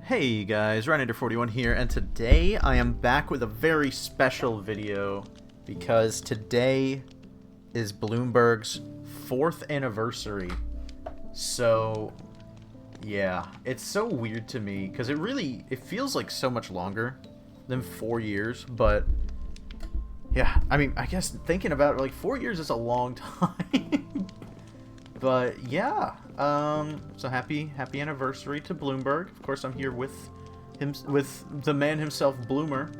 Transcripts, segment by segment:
Hey guys, Ryanator41 here, and today I am back with a very special video because today is Bloomberg's 4th anniversary. So, yeah, it's so weird to me because it feels like so much longer than 4 years, but yeah, I mean, I guess thinking about it, like 4 years is a long time. But yeah, so happy anniversary to Bloomberg. Of course, I'm here with the man himself, Bloomer,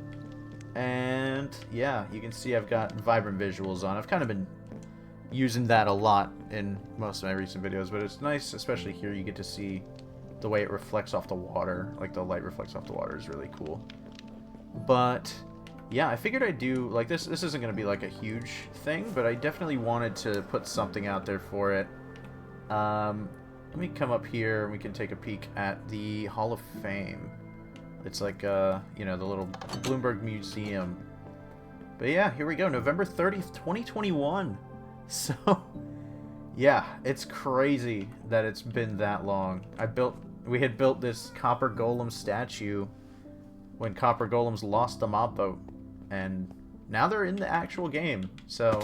and yeah, you can see I've got vibrant visuals on. I've kind of been using that a lot in most of my recent videos, but it's nice, especially here. You get to see the way it reflects off the water, like the light reflects off the water, is really cool. But yeah, I figured I'd do like this. This isn't going to be like a huge thing, but I definitely wanted to put something out there for it. Let me come up here and we can take a peek at the Hall of Fame. It's like, you know, the little Bloomberg Museum. But yeah, here we go, November 30th, 2021. So, yeah, it's crazy that it's been that long. We had built this Copper Golem statue when Copper Golems lost the mob vote. And now they're in the actual game. So,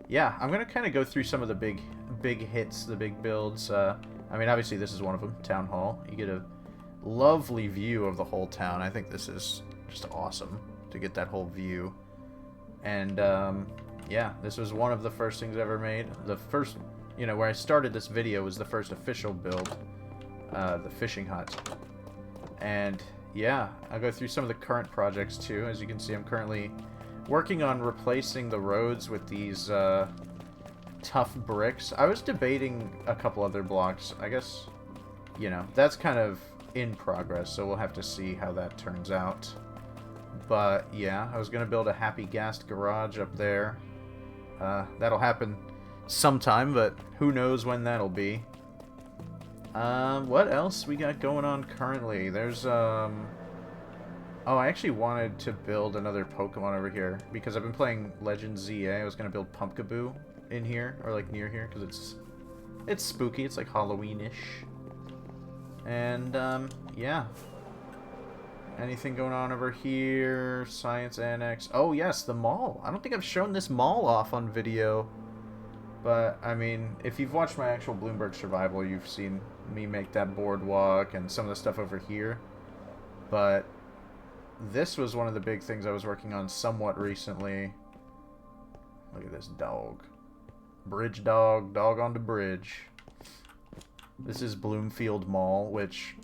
yeah, I'm going to kind of go through some of the big hits, the big builds. I mean, obviously this is one of them, Town Hall. You get a lovely view of the whole town. I think this is just awesome to get that whole view. And, yeah, this was one of the first things I ever made. The first, you know, where I started this video was the first official build, the fishing hut. And, yeah, I'll go through some of the current projects, too. As you can see, I'm currently working on replacing the roads with these, tough bricks. I was debating a couple other blocks. I guess, you know, that's kind of in progress, so we'll have to see how that turns out. But, yeah, I was going to build a Happy Gassed garage up there. That'll happen sometime, but who knows when that'll be. What else we got going on currently? There's, oh, I actually wanted to build another Pokemon over here, because I've been playing Legend ZA. I was going to build Pumpkaboo in here, or like near here, because it's spooky. It's like Halloween-ish. And, yeah. Anything going on over here? Science Annex. Oh, yes, the mall. I don't think I've shown this mall off on video. But, I mean, if you've watched my actual Bloomberg Survival, you've seen me make that boardwalk and some of the stuff over here. But this was one of the big things I was working on somewhat recently. Look at this dog. Bridge dog. Dog on the bridge. This is Bloomfield Mall, which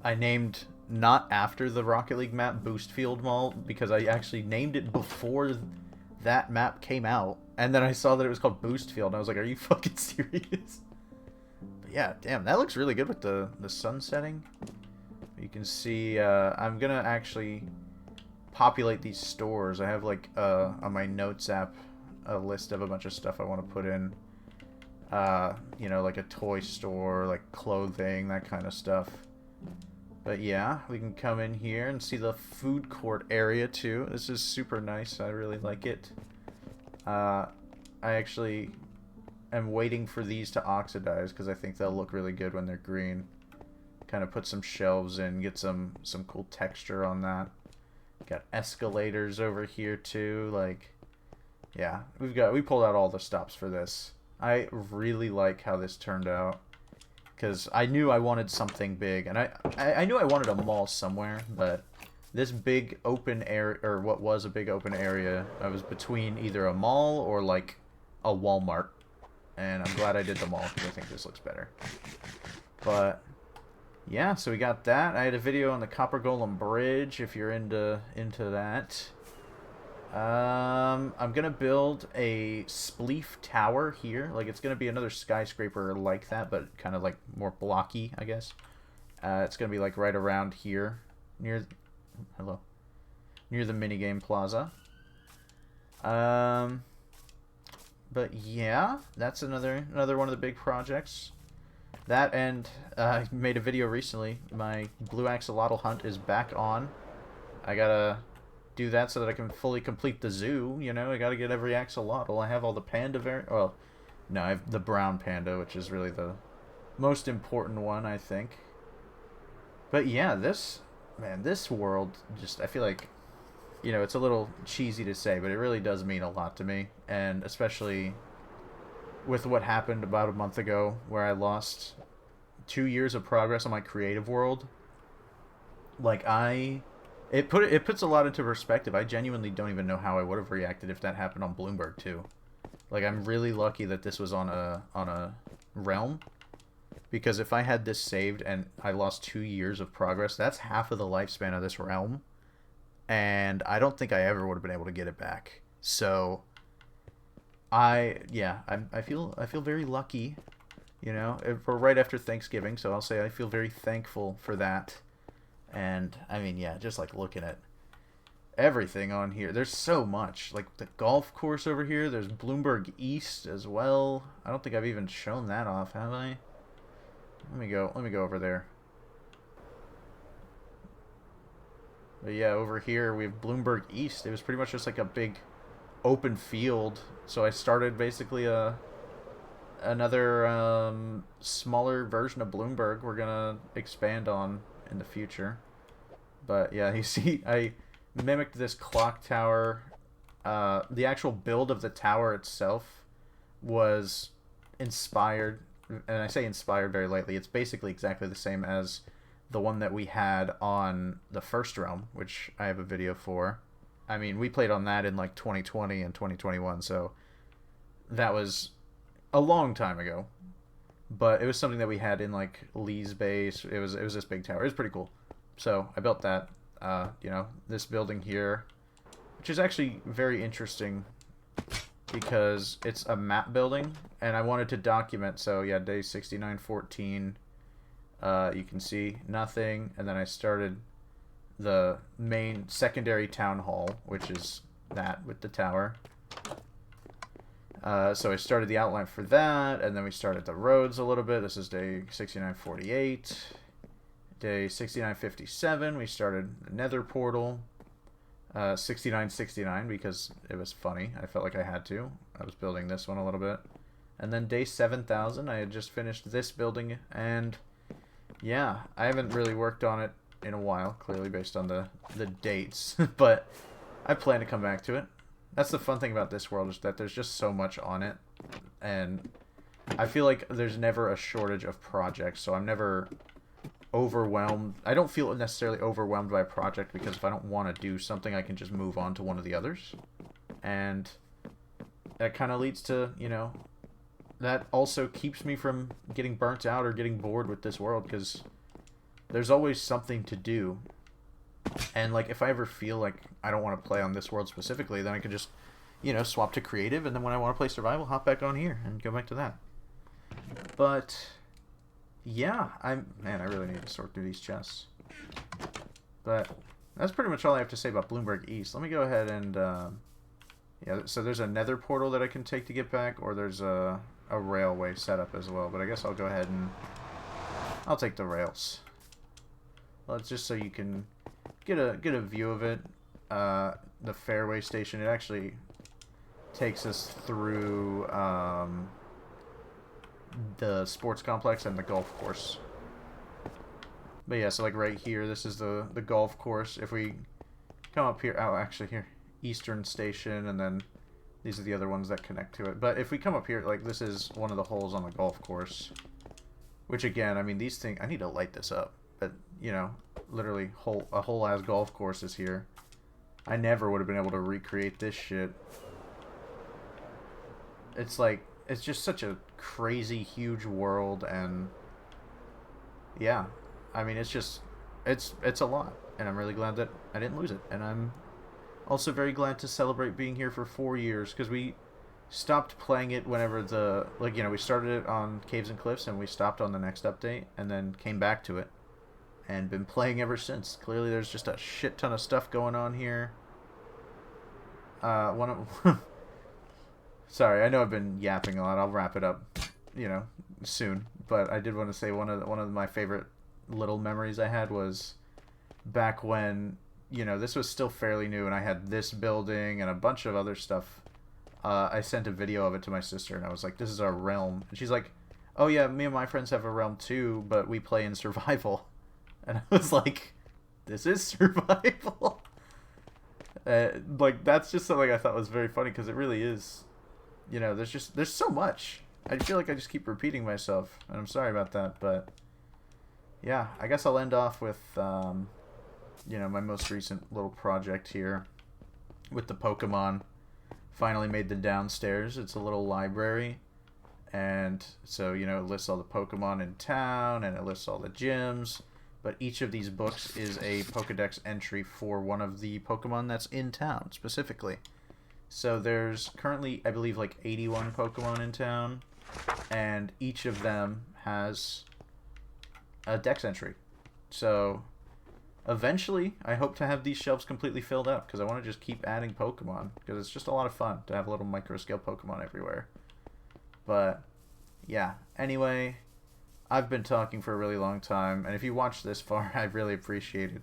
I named not after the Rocket League map Boostfield Mall, because I actually named it before that map came out. And then I saw that it was called Boostfield, and I was like, are you fucking serious? But yeah, damn, that looks really good with the sun setting. You can see, I'm gonna actually populate these stores. I have, like, on my notes app, a list of a bunch of stuff I want to put in. You know, like a toy store, like clothing, that kind of stuff. But yeah, we can come in here and see the food court area too. This is super nice. I really like it. I actually am waiting for these to oxidize because I think they'll look really good when they're green. Kind of put some shelves in, get some cool texture on that. Got escalators over here too. Like, yeah, we pulled out all the stops for this. I really like how this turned out, because I knew I wanted something big, and I knew I wanted a mall somewhere, but this big open area, or what was a big open area, I was between either a mall or like a Walmart, and I'm glad I did the mall because I think this looks better. But yeah, so we got that. I had a video on the Copper Golem Bridge if you're into that. I'm gonna build a spleef tower here. Like, it's gonna be another skyscraper like that, but kind of like more blocky, I guess. It's gonna be like right around here, near the minigame plaza. But yeah, that's another one of the big projects. That, and I made a video recently. My blue axolotl hunt is back on. I gotta do that so that I can fully complete the zoo. You know, I gotta get every axolotl. I have all the panda well, no, I have the brown panda, which is really the most important one, I think. But yeah, this world just, I feel like, it's a little cheesy to say, but it really does mean a lot to me. And especially with what happened about a month ago where I lost 2 years of progress on my creative world. Like it puts a lot into perspective. I genuinely don't even know how I would have reacted if that happened on Bloomburg too. Like I'm really lucky that this was on a realm, because if I had this saved and I lost 2 years of progress, that's half of the lifespan of this realm, and I don't think I ever would have been able to get it back. So I feel very lucky. We're right after Thanksgiving, so I'll say I feel very thankful for that. And I mean, yeah, just like looking at everything on here, there's so much. Like the golf course over here, there's Bloomburg East as well. I don't think I've even shown that off, have I? Let me go over there. But yeah, over here we have Bloomburg East. It was pretty much just like a big open field. So I started basically another smaller version of Bloomburg we're gonna expand on in the future. But yeah, you see, I mimicked this clock tower. The actual build of the tower itself was inspired, and I say inspired very lightly. It's basically exactly the same as the one that we had on the first realm, which I have a video for. I mean, we played on that in like 2020 and 2021, so that was a long time ago. But it was something that we had in like Lee's base. It was this big tower. It was pretty cool. So I built that. This building here, which is actually very interesting because it's a map building, and I wanted to document. So yeah, day 6914. You can see nothing, and then I started the main secondary town hall, which is that with the tower. So I started the outline for that, and then we started the roads a little bit. This is day 6948. Day 6957, we started the nether portal. 6969, because it was funny. I felt like I had to. I was building this one a little bit. And then day 7000, I had just finished this building, and yeah, I haven't really worked on it in a while, clearly based on the dates, but I plan to come back to it. That's the fun thing about this world, is that there's just so much on it, and I feel like there's never a shortage of projects, so I'm never overwhelmed. I don't feel necessarily overwhelmed by a project, because if I don't want to do something, I can just move on to one of the others. And that kind of leads to, that also keeps me from getting burnt out or getting bored with this world, because there's always something to do. And like if I ever feel like I don't want to play on this world specifically, then I could just, swap to creative, and then when I want to play survival, hop back on here and go back to that. But yeah, I really need to sort through these chests. But that's pretty much all I have to say about Bloomburg East. Let me go ahead and yeah, so there's a nether portal that I can take to get back, or there's a railway setup as well. But I guess I'll go ahead and I'll take the rails. Well, it's just so you can get a view of it. The fairway station, it actually takes us through the sports complex and the golf course. But yeah, so like right here, this is the golf course. If we come up here, oh, actually here, Eastern Station, and then these are the other ones that connect to it. But if we come up here, like this is one of the holes on the golf course. Which again, I mean, these things, I need to light this up. But, literally a whole ass golf course is here. I never would have been able to recreate this shit. It's like, it's just such a crazy, huge world, and yeah, I mean, it's just, it's a lot, and I'm really glad that I didn't lose it, and I'm also very glad to celebrate being here for 4 years, because we stopped playing it whenever we started it on Caves and Cliffs, and we stopped on the next update, and then came back to it, and been playing ever since. Clearly there's just a shit ton of stuff going on here. Sorry, I know I've been yapping a lot. I'll wrap it up, soon. But I did want to say one of my favorite little memories I had was back when, this was still fairly new, and I had this building and a bunch of other stuff. I sent a video of it to my sister, and I was like, "This is our realm." And she's like, "Oh yeah, me and my friends have a realm too, but we play in survival." And I was like, this is survival. Like, that's just something I thought was very funny, because it really is. You know, there's so much. I feel like I just keep repeating myself, and I'm sorry about that, but yeah, I guess I'll end off with, you know, my most recent little project here with the Pokemon. Finally made the downstairs. It's a little library, and so, you know, it lists all the Pokemon in town, and it lists all the gyms, but each of these books is a Pokedex entry for one of the Pokemon that's in town, specifically. So there's currently, I believe, like 81 Pokemon in town, and each of them has a Dex entry. So eventually, I hope to have these shelves completely filled up, because I want to just keep adding Pokemon, because it's just a lot of fun to have little micro-scale Pokemon everywhere. But yeah, anyway, I've been talking for a really long time, and if you watched this far, I really appreciate it.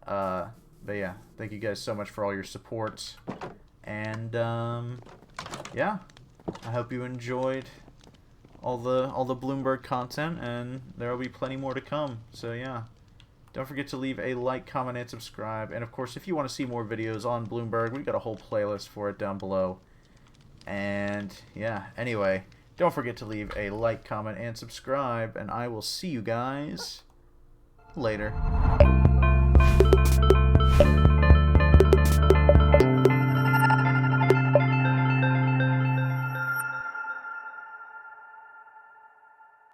But yeah, thank you guys so much for all your support, and yeah, I hope you enjoyed all the Bloomburg content, and there will be plenty more to come. So yeah, don't forget to leave a like, comment, and subscribe. And of course, if you want to see more videos on Bloomburg, we've got a whole playlist for it down below. And yeah, anyway, don't forget to leave a like, comment, and subscribe, and I will see you guys later.